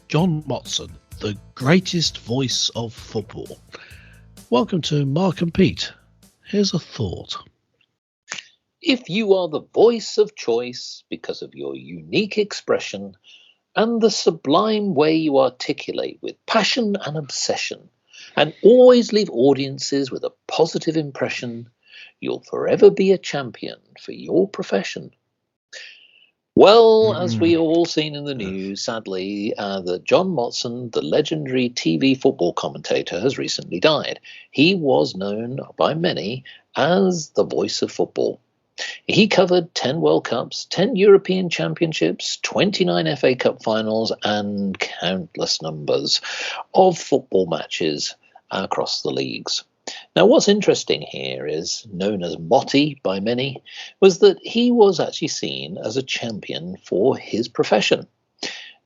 John Motson, the greatest voice of football. Welcome to Mark and Pete. Here's a thought. If you are the voice of choice because of your unique expression and the sublime way you articulate with passion and obsession, and always leave audiences with a positive impression, you'll forever be a champion for your profession. Well, as we have all seen in the news, sadly, that John Motson, the legendary TV football commentator, has recently died. He was known by many as the voice of football. He covered 10 World Cups, 10 European Championships, 29 FA Cup finals, and countless numbers of football matches across the leagues. Now, what's interesting here is, known as Motty by many, was that he was actually seen as a champion for his profession.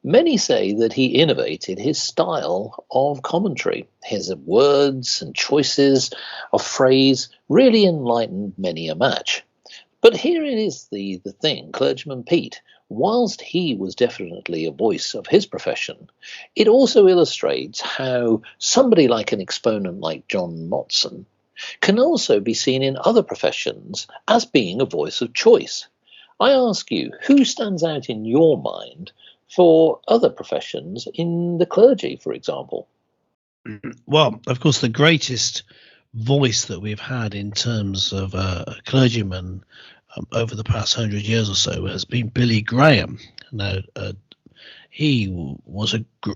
Many say that he innovated his style of commentary. His words and choices of phrase really enlightened many a match. But here it is the thing, Clergyman Pete, whilst he was definitely a voice of his profession, it also illustrates how somebody like an exponent like John Motson can also be seen in other professions as being a voice of choice. I ask you, who stands out in your mind for other professions in the clergy, for example? Well, of course, the greatest voice that we've had in terms of a clergyman over the past 100 years or so has been Billy Graham. Now, he was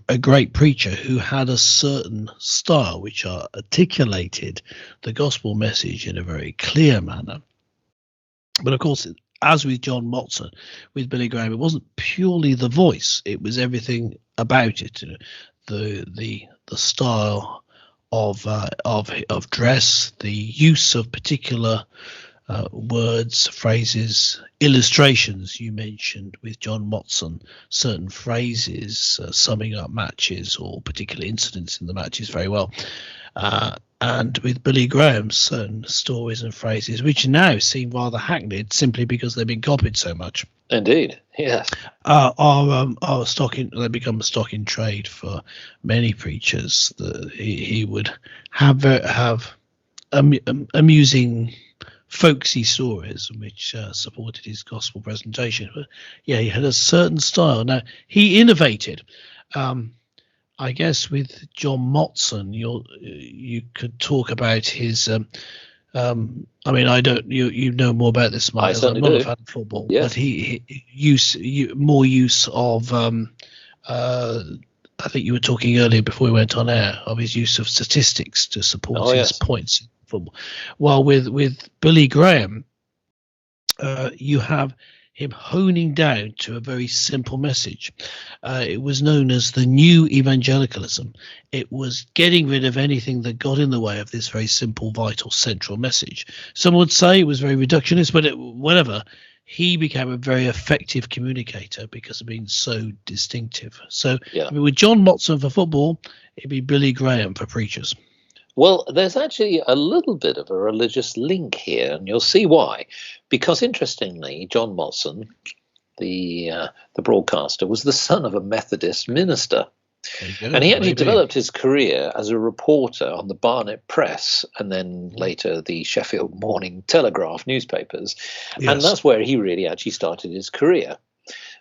a great preacher who had a certain style which articulated the gospel message in a very clear manner. But of course, as with John Motson, with Billy Graham, it wasn't purely the voice; it was everything about it. The style of dress, the use of particular words, phrases, illustrations. You mentioned with John Motson certain phrases summing up matches or particular incidents in the matches very well, and with Billy Graham certain stories and phrases which now seem rather hackneyed simply because they've been copied so much. Indeed, yes. Are stock in, they become a stock in trade for many preachers. He would have amusing, folksy stories which supported his gospel presentation. But yeah, he had a certain style. Now he innovated. I guess with John Motson, you could talk about his. I mean, I don't. You know more about this, Mike. I'm not a fan of football, yes. But he more use of. I think you were talking earlier before we went on air of his use of statistics to support his points in football. While with Billy Graham, you have him honing down to a very simple message. It was known as the new evangelicalism. It was getting rid of anything that got in the way of this very simple, vital, central message. Some would say it was very reductionist, but whatever. He became a very effective communicator because of being so distinctive. So I mean, with John Motson for football, it'd be Billy Graham for preachers. Well, there's actually a little bit of a religious link here, and you'll see why. Because interestingly, John Motson, the broadcaster, was the son of a Methodist minister. And he actually developed his career as a reporter on the Barnet Press and then later the Sheffield Morning Telegraph newspapers. Yes. And that's where he really actually started his career.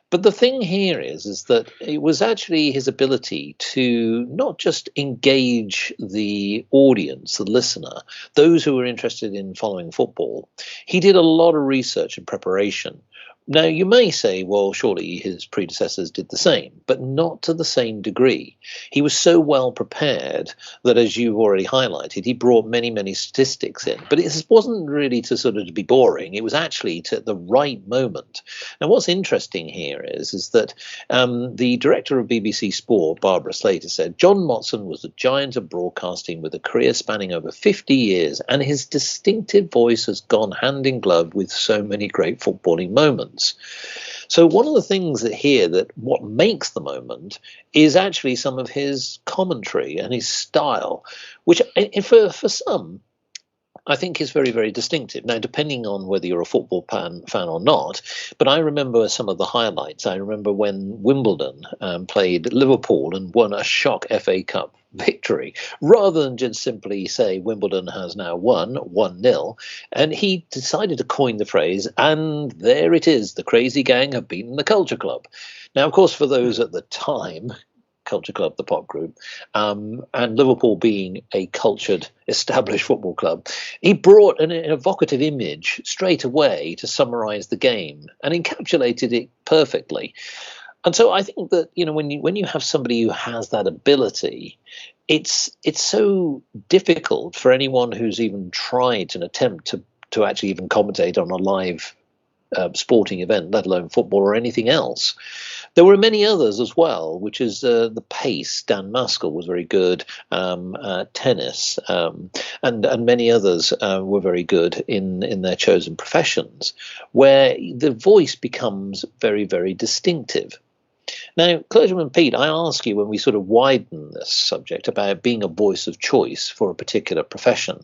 But the thing here is that it was actually his ability to not just engage the audience, the listener, those who were interested in following football. He did a lot of research and preparation. Now, you may say, well, surely his predecessors did the same, but not to the same degree. He was so well prepared that, as you've already highlighted, he brought many, many statistics in. But it wasn't really to sort of to be boring. It was actually to the right moment. Now, what's interesting here is that the director of BBC Sport, Barbara Slater, said, John Motson was a giant of broadcasting with a career spanning over 50 years, and his distinctive voice has gone hand in glove with so many great footballing moments. So one of the things that what makes the moment is actually some of his commentary and his style, which for some I think is very, very distinctive. Now, depending on whether you're a football fan or not, but I remember some of the highlights. I remember when Wimbledon played Liverpool and won a shock FA Cup victory, rather than just simply say Wimbledon has now won 1-0. And he decided to coin the phrase, and there it is, the crazy gang have beaten the Culture Club. Now, of course, for those at the time, Culture Club, the pop group, and Liverpool being a cultured, established football club, he brought an evocative image straight away to summarise the game and encapsulated it perfectly. And so I think that, you know, when you have somebody who has that ability, it's so difficult for anyone who's even tried an attempt to actually even commentate on a live sporting event, let alone football or anything else. There were many others as well, which is the pace. Dan Maskell was very good, tennis, and many others were very good in their chosen professions, where the voice becomes very, very distinctive. Now, Clergyman Pete, I ask you, when we sort of widen this subject about being a voice of choice for a particular profession,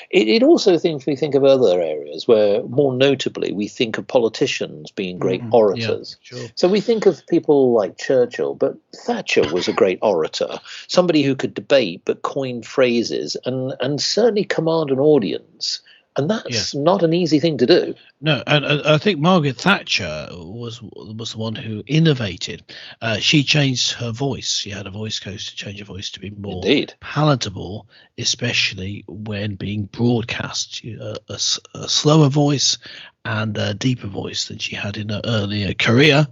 it also thinks we think of other areas where, more notably, we think of politicians being great orators. Yeah, sure. So we think of people like Churchill, but Thatcher was a great orator, somebody who could debate but coin phrases and certainly command an audience. And that's not an easy thing to do. No, and I think Margaret Thatcher was the one who innovated. She changed her voice. She had a voice coach to change her voice to be more palatable, especially when being broadcast. A slower voice and a deeper voice than she had in her earlier career,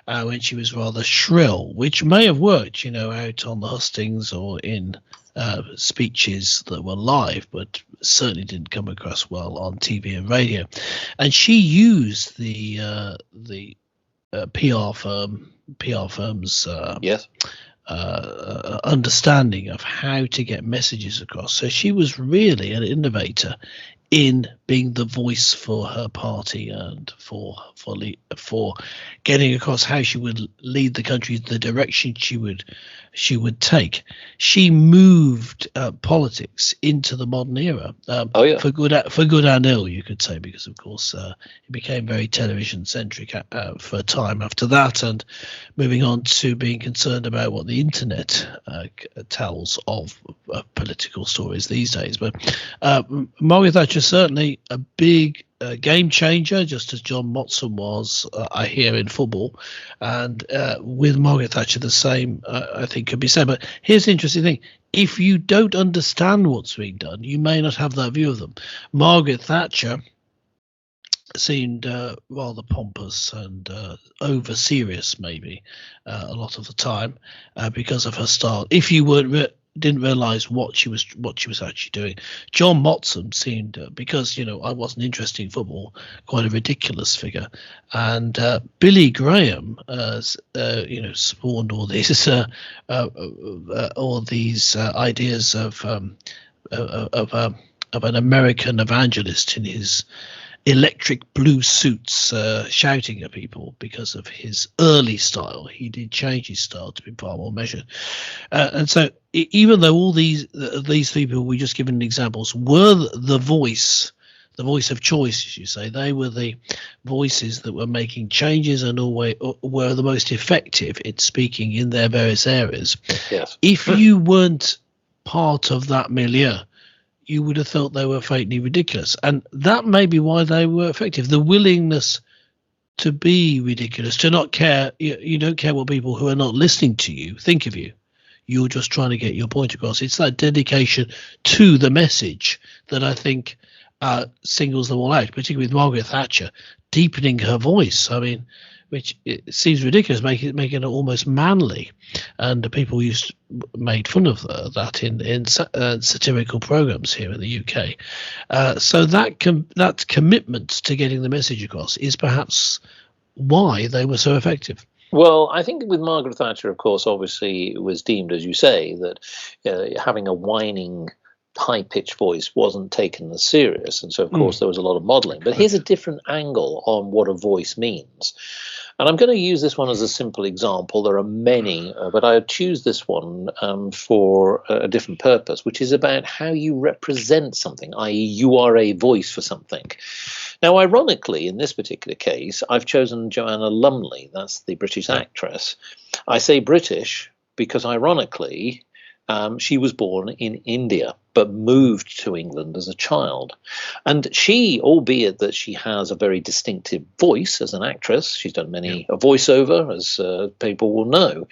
when she was rather shrill, which may have worked, out on the hustings or in speeches that were live, but certainly didn't come across well on TV and radio. And she used the PR firm's understanding of how to get messages across. So she was really an innovator in being the voice for her party and for getting across how she would lead the country, the direction she would take. She moved politics into the modern era, for good and ill, you could say, because of course it became very television centric for a time after that, and moving on to being concerned about what the internet tells of political stories these days. But Margaret Thatcher certainly a big game changer, just as John Motson was, I hear, in football. And with Margaret Thatcher, the same, I think, could be said. But here's the interesting thing. If you don't understand what's being done, you may not have that view of them. Margaret Thatcher seemed rather pompous and over serious, maybe, a lot of the time, because of her style. If you didn't realise what she was actually doing. John Motson seemed, because I wasn't interested in football, quite a ridiculous figure. And Billy Graham, spawned all these ideas of an American evangelist in his electric blue suits, shouting at people because of his early style. He did change his style to be far more measured, and so even though all these people we just given examples were the voice of choice, as you say, they were the voices that were making changes and always were the most effective in speaking in their various areas. Yes. If you weren't part of that milieu, you would have thought they were faintly ridiculous. And that may be why they were effective. The willingness to be ridiculous, to not care. You don't care what people who are not listening to you think of you. You're just trying to get your point across. It's that dedication to the message that I think singles them all out, particularly with Margaret Thatcher deepening her voice. I mean, which it seems ridiculous, making it almost manly, and people made fun of that in satirical programs here in the UK. So that commitment to getting the message across is perhaps why they were so effective. Well, I think with Margaret Thatcher, of course, obviously it was deemed, as you say, that having a whining, high-pitched voice wasn't taken as serious, and so of course there was a lot of modelling. But here's a different angle on what a voice means. And I'm going to use this one as a simple example. There are many, but I choose this one for a different purpose, which is about how you represent something, i.e., you are a voice for something. Now, ironically, in this particular case, I've chosen Joanna Lumley. That's the British actress. I say British because, ironically, she was born in India, but moved to England as a child. And she, albeit that she has a very distinctive voice as an actress, she's done many a voiceover, as people will know,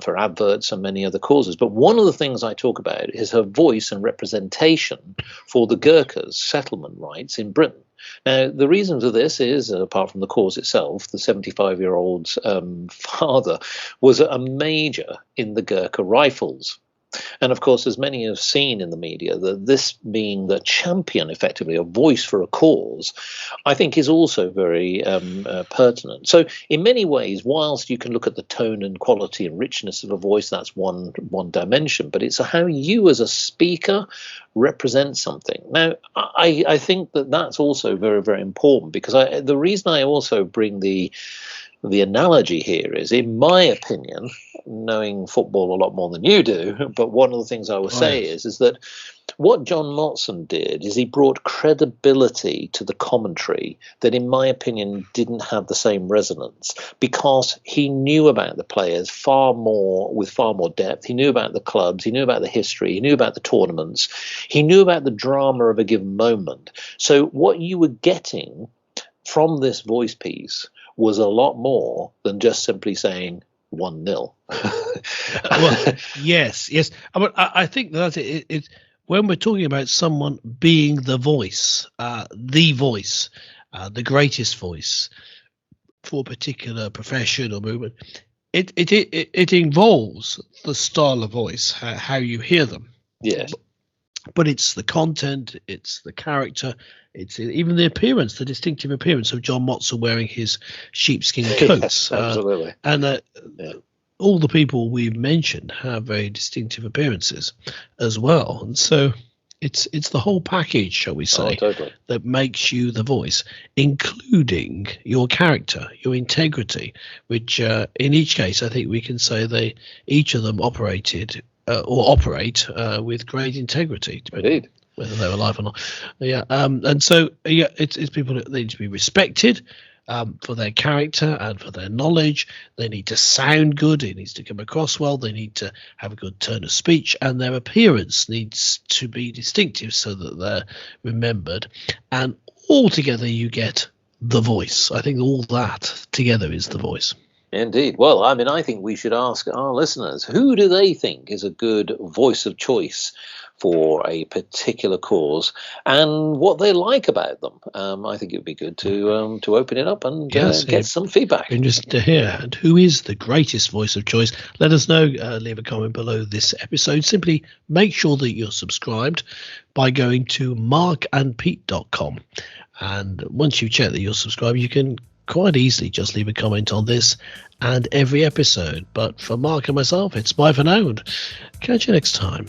for adverts and many other causes. But one of the things I talk about is her voice and representation for the Gurkhas' settlement rights in Britain. Now, the reason for this is, apart from the cause itself, the 75-year-old's father was a major in the Gurkha Rifles. And of course, as many have seen in the media, that this being the champion, effectively, a voice for a cause, I think is also very pertinent. So in many ways, whilst you can look at the tone and quality and richness of a voice, that's one dimension, but it's how you as a speaker represent something. Now, I think that that's also very, very important, because the reason I also bring the analogy here is, in my opinion, knowing football a lot more than you do, but one of the things I will say is that what John Motson did is he brought credibility to the commentary that, in my opinion, didn't have the same resonance, because he knew about the players with far more depth. He knew about the clubs, he knew about the history, he knew about the tournaments, he knew about the drama of a given moment. So what you were getting from this voice piece was a lot more than just simply saying 1-0. Well, yes. I think that it when we're talking about someone being the voice, the greatest voice for a particular profession or movement, it involves the style of voice, how you hear them. Yes. But it's the content, it's the character, it's even the appearance, the distinctive appearance of John Motson wearing his sheepskin coats. Yes, absolutely. All the people we've mentioned have very distinctive appearances as well. And so it's the whole package, shall we say, totally, that makes you the voice, including your character, your integrity, which in each case, I think we can say each of them operate with great integrity, indeed, whether they're alive or not. And so it's people that need to be respected for their character and for their knowledge. They need to sound good. It needs to come across well. They need to have a good turn of speech, and their appearance needs to be distinctive so that they're remembered. And altogether, you get the voice. I think all that together is the voice. Indeed. Well, I mean, I think we should ask our listeners, who do they think is a good voice of choice for a particular cause, and what they like about them? I think it would be good to open it up and get some feedback. Interesting to hear. And who is the greatest voice of choice? Let us know. Leave a comment below this episode. Simply make sure that you're subscribed by going to markandpete.com. And once you check that you're subscribed, you can quite easily just leave a comment on this and every episode. But for Mark and myself, it's bye for now, and catch you next time.